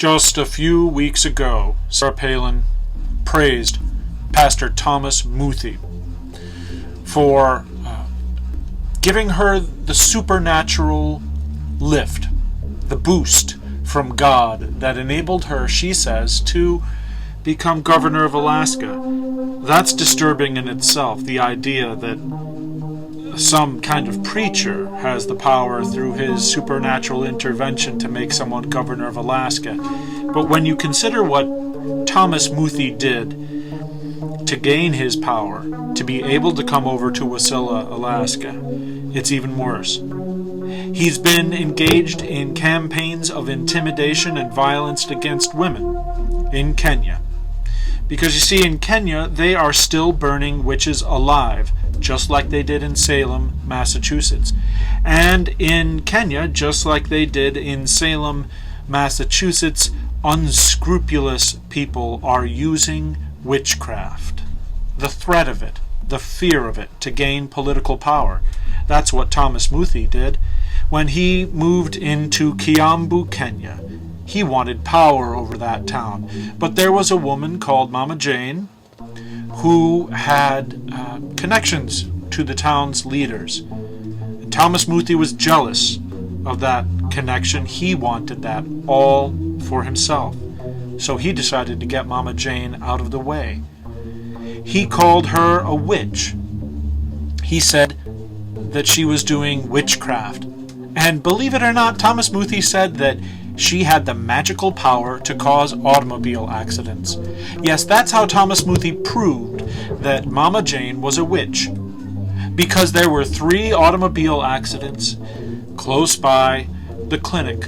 Just a few weeks ago, Sarah Palin praised Pastor Thomas Muthee for giving her the supernatural lift, the boost from God that enabled her, she says, to become governor of Alaska. That's disturbing in itself, the idea that some kind of preacher has the power through his supernatural intervention to make someone governor of Alaska. But when you consider what Thomas Muthee did to gain his power, to be able to come over to Wasilla, Alaska, it's even worse. He's been engaged in campaigns of intimidation and violence against women in Kenya. Because you see, in Kenya, they are still burning witches alive, just like they did in Salem, Massachusetts. And in Kenya, just like they did in Salem, Massachusetts, unscrupulous people are using witchcraft. The threat of it, the fear of it, to gain political power. That's what Thomas Muthee did. When he moved into Kiambu, Kenya, he wanted power over that town. But there was a woman called Mama Jane who had connections to the town's leaders. And Thomas Muthee was jealous of that connection. He wanted that all for himself. So he decided to get Mama Jane out of the way. He called her a witch. He said that she was doing witchcraft. And believe it or not, Thomas Muthee said that she had the magical power to cause automobile accidents. Yes, that's how Thomas Muthee proved that Mama Jane was a witch. Because there were 3 automobile accidents close by the clinic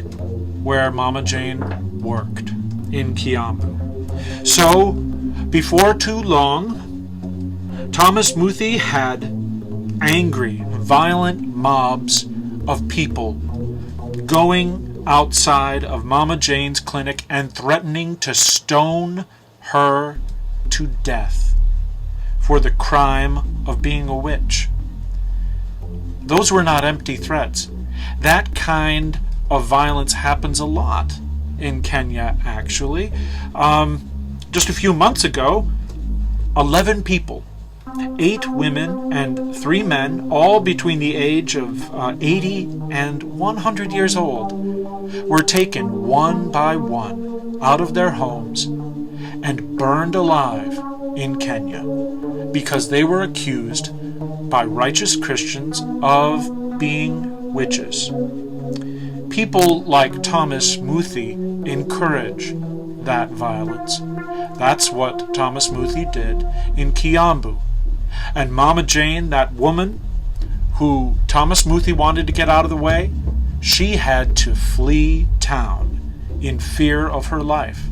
where Mama Jane worked in Kiambu. So, before too long, Thomas Muthee had angry, violent mobs of people going outside of Mama Jane's clinic and threatening to stone her to death for the crime of being a witch. Those were not empty threats. That kind of violence happens a lot in Kenya, actually. Just a few months ago, 11 people, 8 women and 3 men, all between the age of 80 and 100 years old, were taken one by one out of their homes and burned alive in Kenya because they were accused by righteous Christians of being witches. People like Thomas Muthee encourage that violence. That's what Thomas Muthee did in Kiambu. And Mama Jane, that woman who Thomas Muthee wanted to get out of the way, she had to flee town in fear of her life.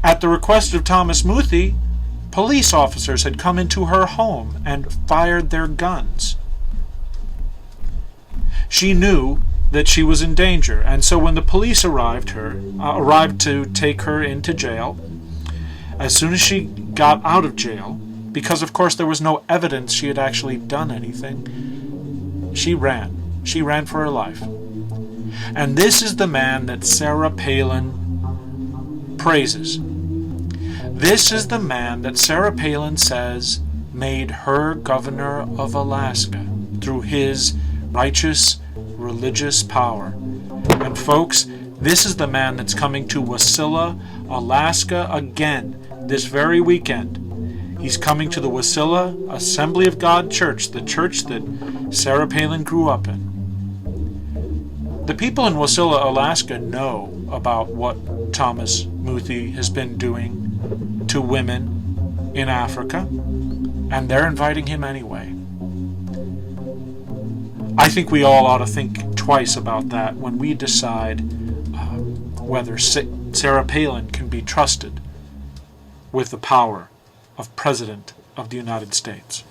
At the request of Thomas Muthee, police officers had come into her home and fired their guns. She knew that she was in danger, and so when the police arrived to take her into jail, as soon as she got out of jail, because of course there was no evidence she had actually done anything, she ran. She ran for her life. And this is the man that Sarah Palin praises. This is the man that Sarah Palin says made her governor of Alaska through his righteous religious power. And folks, this is the man that's coming to Wasilla, Alaska again this very weekend. He's coming to the Wasilla Assembly of God Church, the church that Sarah Palin grew up in. The people in Wasilla, Alaska know about what Thomas Muthee has been doing to women in Africa, and they're inviting him anyway. I think we all ought to think twice about that when we decide whether Sarah Palin can be trusted with the power of President of the United States.